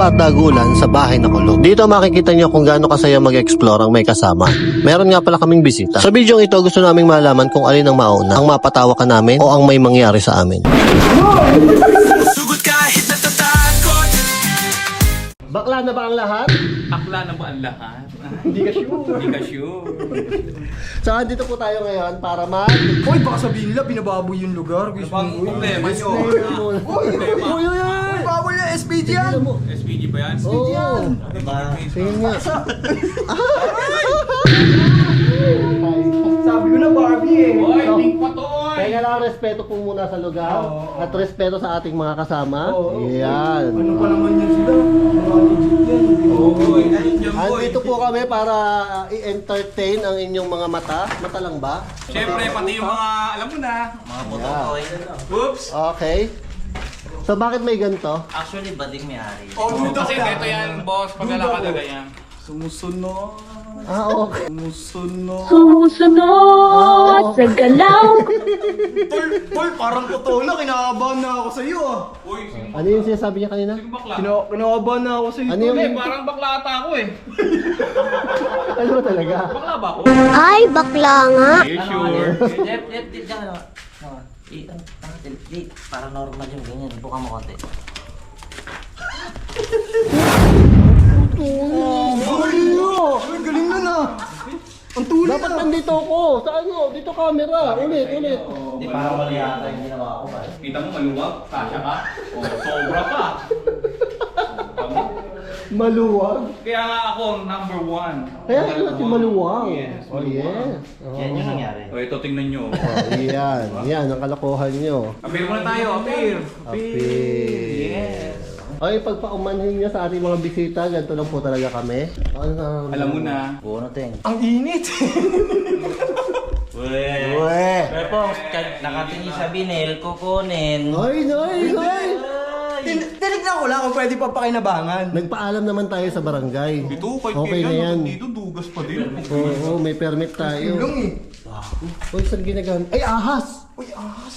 Dagulan sa bahay na kulog. Dito makikita nyo kung gaano kasaya mag-explore ang may kasama. Meron nga pala kaming bisita. Sa video ito gusto naming malaman kung alin ang mauna, ang mapatawa ka namin o ang may mangyari sa amin. Bakla na ba ang lahat? Akla na ba ang lahat? Hindi ka sure. Hindi ka sure. So andito po tayo ngayon para mag... Uy, baka sabihin nila, binababoy yung lugar. Gusto Bang mo, problema nyo? Uy! bawal yan, SPG yan. SPG ba yan? Oo. yan. Tingin nga. Sabi ko na Barbie eh. Oy, link pa to oy! Kaya lang respeto po muna sa lugar Oo. at respeto sa ating mga kasama. Oo. Yan. Ano pa naman yan sila? Mga legit yan. Boy, nandiyan boy. Andito po kami para i-entertain ang inyong mga mata. Mata lang ba? Siyempre, pati yung mga, alam mo na, mga botokoy. Oops! Okay. So bakit may ganito? Actually, bading may-ari. Oh, Kasi ito yan, boss, paglalakad na ganyan. Sumusunod. Okay. Sumusunod. Sumusunod sa galaw. Tol, parang totoo na. Kinakabahan na ako sa iyo ah. Uy, sino Ano yung sinasabi niya kanina? bakla? Kinakabahan na ako sa iyo. Ano yung... Hindi, parang bakla ata ako eh. Ano ba talaga? Bakla ba ako? Ay, bakla nga. Are you sure? Jeff, diyan ano. Para normal yung ganyan. Buka mo konti. Galing mo. Galing nun ah. Ang tuloy Dapat na. nandito ako. Sa ano? Dito camera. Ulit. Hindi, parang mali yata yung ginawa ko ba? Kita mo maluwag? Kasya ka? O, sobra pa. Maluwag. Kaya nga ako, number one. Kaya ito si Maluwag. Yes, Oh, yes. Oh. Yan yung nangyari. O, ito tingnan nyo. Oh, yan. Yan ang kalokohan nyo. Appear muna tayo, appear. Appear. Yes. Ay, pagpaumanhin nyo sa ating mga bisita, ganito lang po talaga kami. Ano, Alam mo na. Buo na ting. Ang init. Uwe! Pero po, nakatingin sa binil, kukunin. Ay! Tinignan ko lang kung pwede pa pakinabangan. Nagpaalam naman tayo sa barangay. Ito, kay Okay na yan. Dito, dugas pa din. Oo, may permit tayo. Tulong eh. Uy, saan ginagamit? Ay, ahas! Uy, ahas.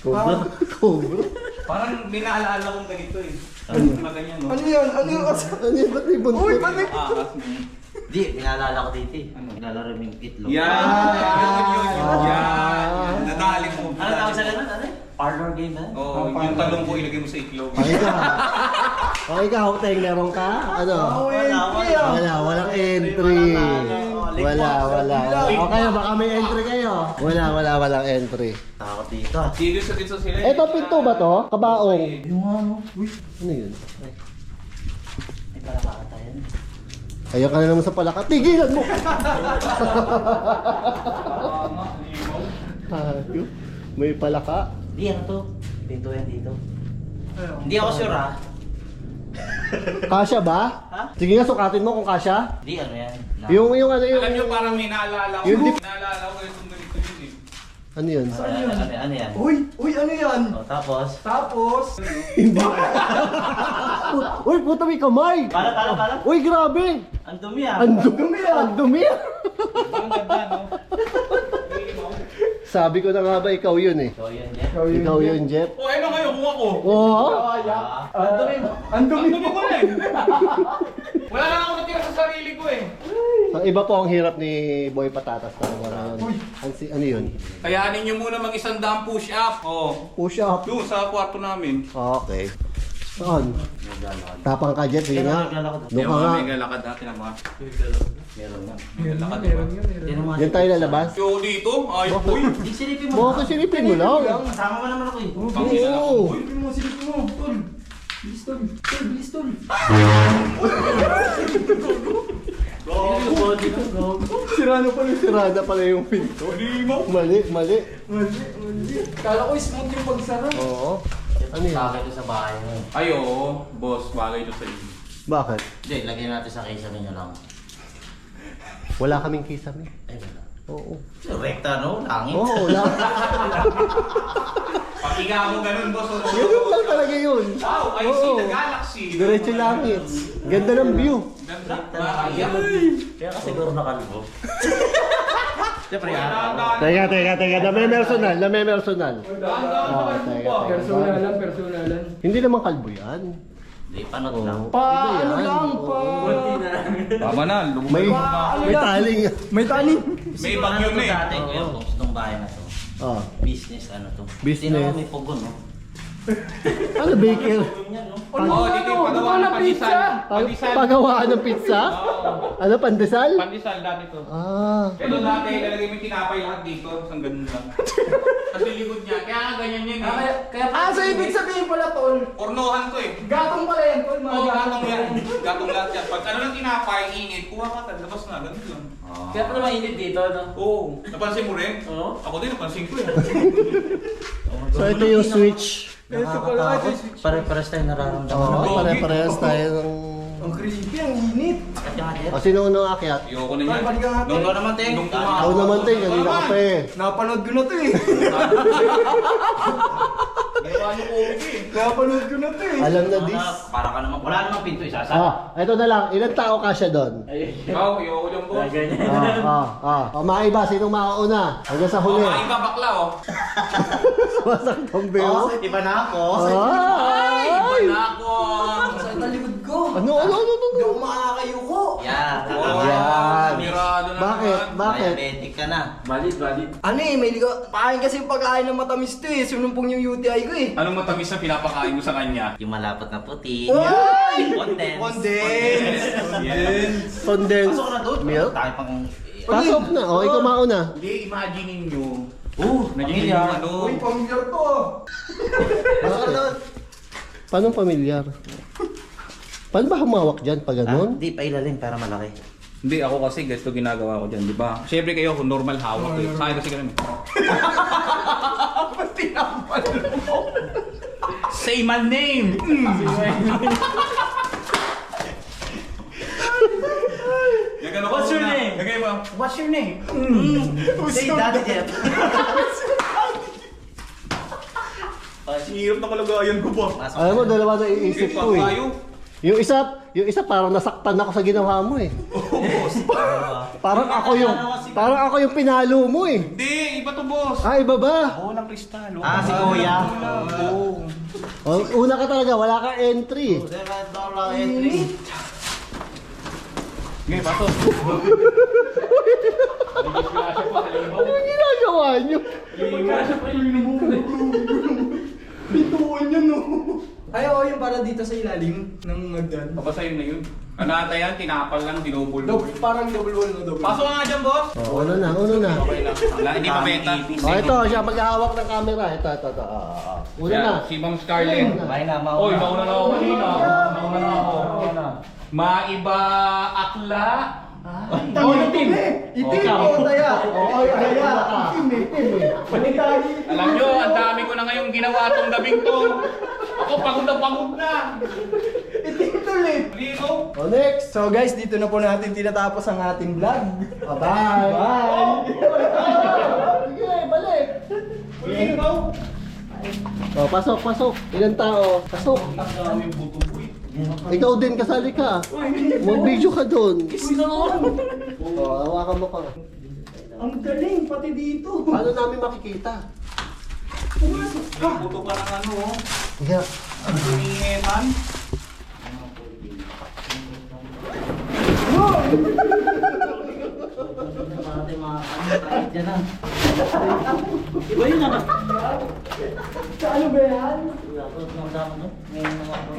Cobra. Cobra. Parang may naalaala kong ganito eh. Ano ganyan, no? Ano yan? Ano yung Ano yun? Ba't may buntot? Uy, paano? Ahas mo yun. Di, pinaalala ko dito eh. Nilalaro yung itlog. Yan! Yan! Nadali mo. Ano tawag sa ganun? Ano? Parlor game ba? Oo, yung talong ko ilagay mo sa itlog. Okay ka. Okay ka, Hokteng. Meron ka? Ano? Walang entry. Wala. Okay, baka may entry kayo. Walang entry. Takot dito. Dito sila. Eto, pinto ba to? Kabaong. Yung ano? Uy. Ano yun? May palakaka tayo. Ayaw ka na naman sa palaka. Tigilan mo! Ayun. May palaka. Di, ano to? Pinto yan dito. Hindi ako sure ah. Kasya ba? Ha? Sige nga, sukatin mo kung kasya. Di, ano yan? Yung ano yung... Alam nyo, parang may naalala ko. Yung Naalala ko yung ganito yun eh. Ano yun? Ano yan? Uy, ano yan? O, tapos? Tapos, Uy, puta may kamay! Para. Uy, grabe! Ang dumi ah. Ang dumi! Ang ganda, no? Sabi ko na nga ba, ikaw yun eh. So, yun yan. Ikaw yun, Jeff. O, ano kayo? Kung ako. Oo. ang dumi. Ang dumi. Ang dumi ko na eh. Wala na ako natira sa sarili ko eh. Ang iba po ang hirap ni Boy Patatas talaga ngayon. Ano yun? Kayanin nyo muna mag-100 push-up. Oo. Push up. Doon sa kwarto namin. Okay. Saan? Tapang ka, Jeff. Sige nga. Doon ka nga. May galakad natin ang mga. Meron yan. May galakad diba? Yan ang mga... Yan tayo lalabas. So dito, ay boy. Di, silipin mo. Baka silipin mo lang. Kasama mo naman ako eh. Oo. Silipin mo, silipin mo. Tol. Bilis, tol. Tol, bilis, tol. Sirada pala yung pinto. Mali. Mali. Kala ko smooth yung pagsara. Oo. Ano yun? Bagay ko sa bahay mo. Ay oo, boss, bagay ito sa inyo. Bakit? Hindi, lagyan natin sa kaysa ninyo lang. Wala kaming kisame. Ay, wala. Oo. Rekta no? Langit. Oo, wala. Pakiga mo ganun, boss. Ganun lang talaga yun. Wow, I see the galaxy. Diretso langit. Ganda ng view. Ganda. Kaya ka siguro nakalbo. Siyempre, Teka. Name-personal. Teka. Personalan. Hindi naman kalbo yan. Hindi, panot lang. Ano lang, Tama na, May taling. May tali. May bagyo na eh. Dati, kuya, itong bahay na to. Oh. Business, ano to? Business. Sino may pugon, no? Ano, baker? Oo, dito yung pagawa ng pandesal. Pandesal. Pagawaan ng pizza? Ano, pandesal? Pandesal dati to. Ah. Ito dati, ilalagay mo yung tinapay lahat dito. Isang ganun lang. Kasi likod niya. Kaya nga ganyan yun eh. So ibig sabihin pala, tol, Pornohan to eh. gatong pala yan, tol. Oo, gatong yan. Gatong lahat yan. Pag ano lang tinapay, init, kuha ka ka. Labas na, ganun lang. Kaya pala mainit dito, no? Oo. Napansin mo rin? Oo. Ako din, napansin ko eh. So ito yung switch. Nakakatakot. Pare-pares tayo nararamdaman. Oo, pare-parehas tayo ng... Ang creepy, ang init. At yung adyat. O, sino unang akyat? Ayoko na yan. Balikan natin. Nung naman, Teng. Nung Ikaw naman, Ting. Kanina ka pa eh. Napanood ko na to eh. Ginawa niyo comedy eh. Napanood ko na to eh. Alam na this. Para ka naman, wala namang pinto isasa. Ito na lang. Ilang tao ka siya doon? Ikaw, ayoko dyan boss. O, maiba. Sinong makauna? Hanggang sa huli. Kumain ka bakla oh. Sumasakit ang beo. Iba na ako. Ay! Iba na ako. Sa talikod ko. Ano? Hindi ako makakayuko. Yeah. Yan. Mirado na Bakit? naman. Bakit? Diabetic ka na. Valid. Ano eh, may ligaw. Pakain kasi yung pagkain ng matamis to eh. Sinumpong yung UTI ko eh. Anong matamis na pinapakain mo sa kanya? Yung malapot na puti. Ay! Condense. Condense. Yes. Condensed Pasok na doon. milk? Tayo pang... Pasok na. O, ikaw mauna. Hindi, imagine ninyo. Nandiyan yung ano. Uy, pamilyar to ah. Pasok na. Paano pamilyar? Paano ba humawak dyan pag ganun? Hindi pa ilalim para malaki. Hindi, ako kasi ganito ginagawa ko dyan, di ba? Siyempre kayo, kung normal hawak eh. Sa akin kasi ganun. Pati naman mo. Say my name! What's your name? Gagay mo. What's your name? Say Daddy Jeff. Hirap na kalagayan ko ba? Alam mo, dalawa na iisip ko eh. Tayo. Yung isa parang nasaktan ako sa ginawa mo eh. Parang ako yung pinalo mo eh. Hindi, iba to boss. Ah, iba ba? Oo, ng kristal. Si Kuya. Oo. Una ka talaga, wala kang entry. Ngayon, pato. Anong ginagawa niyo? Pintuan yan no. Ay, oo, yung para dito sa ilalim ng magdan. Papasayo na yun. Ano ata yan? Tinapal lang, dinobol. Parang double wall no, double. Pasok nga dyan, boss. Uno na. Okay lang. Wala, hindi pa benta. Ito, siya maghahawak ng camera. Ito. Una na. Si Ma'am Scarlett. Bye na, Oy, nauna na ako kanina. Nauna na ako. Maiba akla. Itim. Itim o taya. Oo, taya. Itim eh. Alam nyo, ang dami ko na ngayong ginawa tong gabing to. Ako pagod na. Itim tulit. Dito. O, next. So guys, dito na po natin tinatapos ang ating vlog. Bye. Bye! Sige, balik. Dito. O, pasok. Ilan tao? Pasok. Ang dami buto ko eh. Ikaw din, kasali ka. Mag-video ka doon. O, hawakan mo ka. Ang galing, pati dito. Paano namin makikita? May buto pa ng ano oh. Yeah. Ang dumingetan. Parang mga kahit dyan na. Iba yun naman. Ano ba yan? Ang dami no? Ngayon naman ako.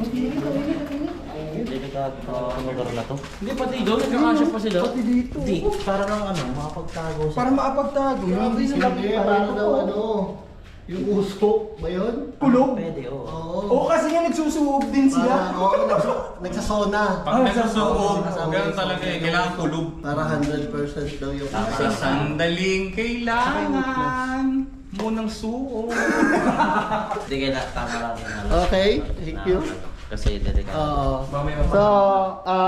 Delikado ang lugar na to. Hindi pati doon, nagkakasya pa sila. Pati dito. Hindi, para lang makapagtago sa... Para makapagtago. Hindi sila Hindi, para daw ano, yung usok ba yun? kulog. Pwede, oo. Oo, kasi nga nagsusuog din sila. Nagsasona. Pag nagsusuog, ganun talaga eh. Kailangan kulog. Para 100% daw yung Sa sandaling kailangan mo ng suog. Sige na, tama lang yun. Okay, thank you. Kasi delikado. Oo. So,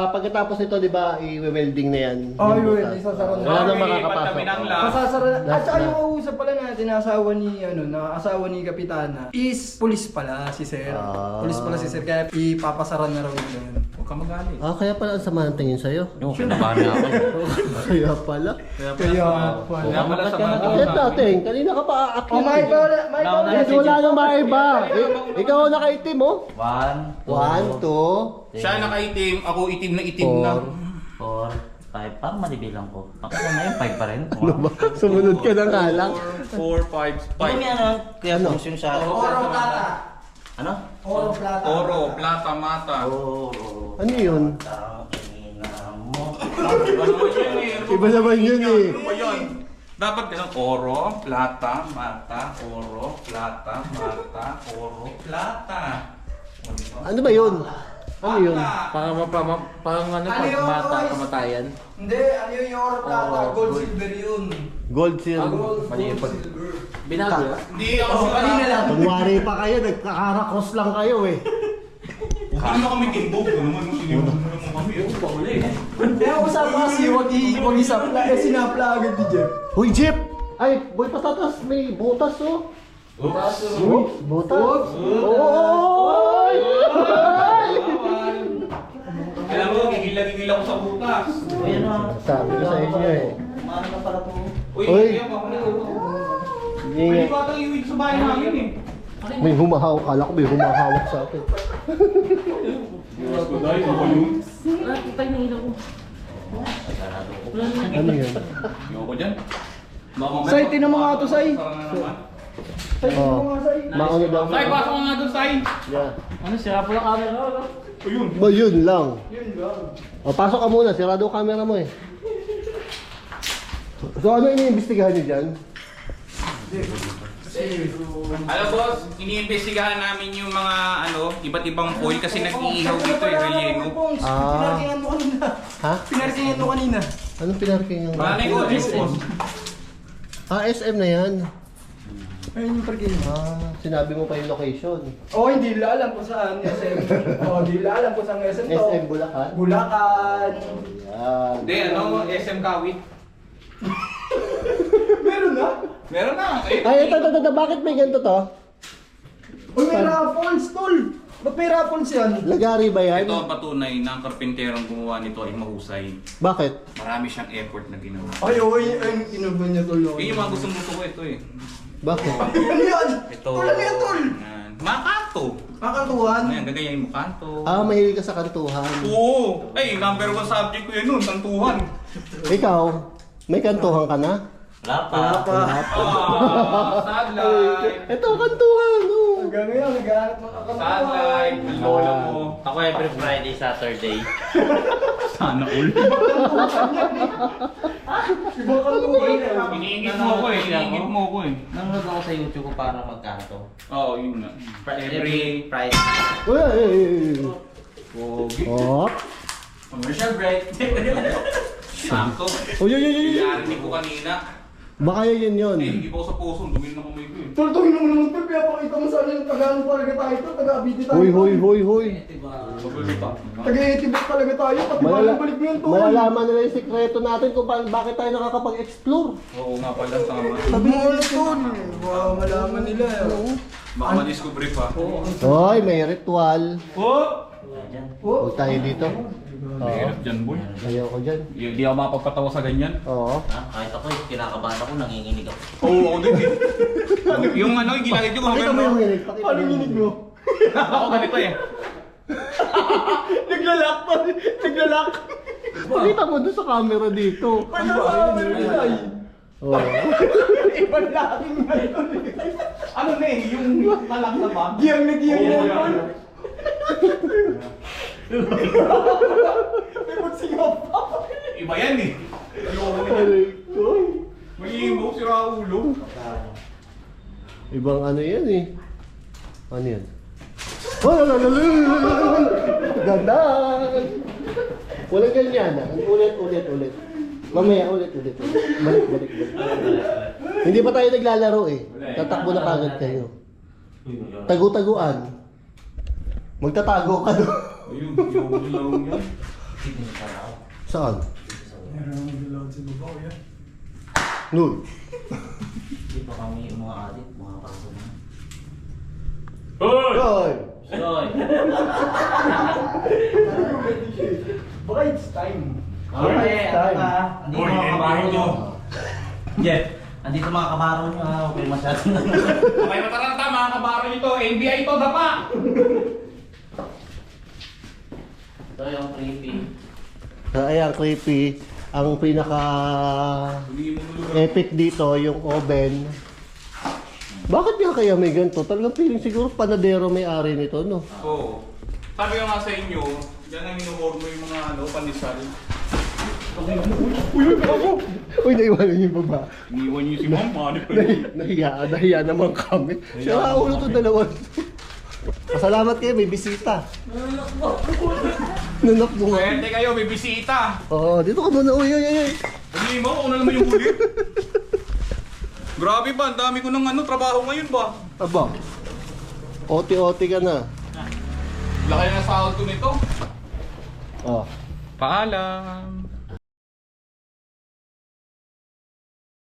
pagkatapos nito, di ba, i-welding na yan? Oo, yung butas. i-welding, sasara na. Wala nang Okay, makakapasok. patabi ng lock. Masasara na. At Last saka na. yung kausap pala natin, asawa ni Kapitana, is pulis pala si Sir. Ah. Pulis pala si Sir, kaya ipapasara na raw nila yun. Huwag ka magalit. Kaya pala ang sama ng tingin sa'yo. Yung kinabahan na ako. Kaya pala. Kaya Kaya pala sa mga Bakit natin? Kanina ka pa aakyat. Oh, may Nauna Yes, wala nang maiba. Ikaw ang nakaitim, oh. 1, 1, 2, Siya nakaitim, ako itim na itim na. 4, 5. Parang malibilang ko. Ako na yun, 5 pa rin. ano ba? Sumunod ka ng kalang. 4, 5, Ano may ano? Kaya Ano? function siya. Oro plata. Ano? Oro plata. Oro, plata, mata. Oro. Ano yun? Tangina mo. Ano ba yun eh? Iba naman yun eh. Ano ba yun? Dapat ganun, oro, plata, mata, oro, plata, mata, oro, plata. Ano ba yun? Ano yun? Parang ano, Ano yun, mata, guys? kamatayan. Hindi, ano yung oro plata? Gold, silver yun. Gold seal. Gold, Mali gold, yun. silver. Binago. Hindi ako Kanina lang. Kunwari pa kayo, nagkakarakos lang kayo eh. Huwag naman kami timbog. Ano naman yung sinimog mo kami. Kaya usap kasi, wag isapla. Sinapla agad ni Jeff. Hoy, Jeep! Ay, boy patatas, may butas oh. Butas. Butas? Oy! Alam mo, gigil ako sa butas. Uy, ano? Sabi ko sa inyo eh. Maano na pala to? Uy, Uy. hindi ako na. Hindi Pwede nga. ba ito iuwi sa bahay namin eh? May humahawak. Kala ko may humahawak sa akin. Yes, ko dahil ako yun. Ano yun? Ayoko dyan. Baka mamaya- Say, tinan mo nga to, Say. Sarang na naman. Oh, mauna daw. Say, pasok ka nga doon, Say. Yeah. Ano, sira po lang camera ko. Ayun. Ba, yun lang. Yun lang. O, pasok ka muna. Sirado ang camera mo eh. So, ano iniimbestigahan niyo dyan? Alam boss, iniimbestigahan namin yung mga iba't ibang foil kasi nag-iihaw dito eh, relleno. Ah. Pinarkingan mo kanina. Ha? Pinarkingan mo kanina. Anong pinarking yung... Wala na yung audio, boss. SM na yan. Ayun yung parking. Sinabi mo pa yung location. Oh, hindi nila alam kung saan SM. Oh, hindi nila alam kung saan SM to. SM Bulacan. Bulacan. Yan. Hindi, SM Kawit. Meron na? Meron na. Ay, ito. Bakit may ganito to? Uy, may raffles, tol. Ba't may raffles yan? Lagari ba yan? Ito ang patunay na ang karpenterong gumawa nito ay mahusay. Bakit? Marami siyang effort na ginawa. Ay, inuban niya, tol. Yun yung mga gustong gusto ko ito eh. Bakit? Ano yan? Ito. Tol, ano yan, tol? Yan. Mga kanto. Kakantuhan. Ayan, gagayahin mo kanto. Mahilig ka sa kantuhan. Oo! Ay, number 1 subject ko yun nun, kantuhan. Ikaw, may kantuhan ka na? Wala pa. Sad life. Ito, kantuhan. Oh. Hanggang ngayon, nag-aanap ng Sad kakantuhan. life. Ang lola mo. Ako every Friday, Saturday. Sana all. Ibang kantuhan. Iniingit mo ko eh. Iniingit mo ko eh. Nanonood ako sa YouTube ko para magkanto. Oo, yun nga. Every Friday. Uy! Pogi. Oh. Commercial break. Sakto. Uy! Narinig ko kanina. Baka yun yun. Hindi pa ako sa puso. Dumil na kamay ko eh. Tol, tawin mo naman, tol. Kaya pakita mo sa akin yung tagaan talaga tayo, tol. Taga-abiti tayo. Hoy! Magulit pa. Taga-etibok talaga tayo. Pati balik mo yun, tol. Malalaman nila yung sikreto natin kung bakit tayo nakakapag-explore. Oo nga pala, tama. Sabi mo ulit, tol. Baka malaman nila. Baka ma-discover pa. Hoy, may ritual. Oh! Huwag tayo dito. Mahirap dyan, boy. Ayoko dyan. Hindi ako mapagpatawa sa ganyan. Oo. Kahit ako, kinakabahan ako, nanginginig ako. Oo, ako din eh. Yung yung ginagit ko, Pakita mo yung hinig. Paano ginig mo? Ako ganito eh. Naglalak, tol. Naglalak. Pakita mo doon sa camera dito. Ano sa akin nila eh? Oo. Ibang laking na yun. Ano na eh, yung talak na ba? Giyang na giyang na Oo, yun. yan. May magsingaw pa. Iba yan eh. Ayoko na yan. Aray ko. Mag-iimaw si Raulo. Ibang ano yan eh. Ano yan? Gandaan! Walang ganyan ah. Ulit. Mamaya, ulit. Balik. Hindi pa tayo naglalaro eh. Tatakbo na kagad kayo. Tagu-taguan. Magtatago ka doon. Ayun, yung laro niya. Saan? Meron ang maglalawad sa baba, kuya. Nun. Hindi pa kami mga adik, mga kaso na. Hoy! Hoy! Soy! Baka it's time. Okay, time. andito Uy, mga kabaro NBA nyo. nyo. Jeff, andito mga kabaro nyo ha, huwag kayo masyado na. Okay, mataranta mga kabaro nito. NBA ito, dapa! Ito yung creepy. Ayan, creepy. Ang pinaka Hindi mo nulugan. epic dito, yung oven. Bakit nga kaya may ganito? Talagang feeling siguro panadero may-ari nito, no? Oo. Sabi ko nga sa inyo, yan ang inuormo yung mga pandesal. Uy, naiwanan yung baba. Iniwan niyo si Ma'am, manip pa yun. Nahiya naman kami. Siya ulo to dalawa. Pasalamat kayo, may bisita. Nanak mo nga. Swerte kayo, may bisita. Oo, dito ka muna. Uy. Hindi mo, ako na naman yung huli. Grabe ba, ang dami ko ng trabaho ngayon ba? Aba, oti-oti ka na. Laki na sahod ko nito. Oh. Paalam.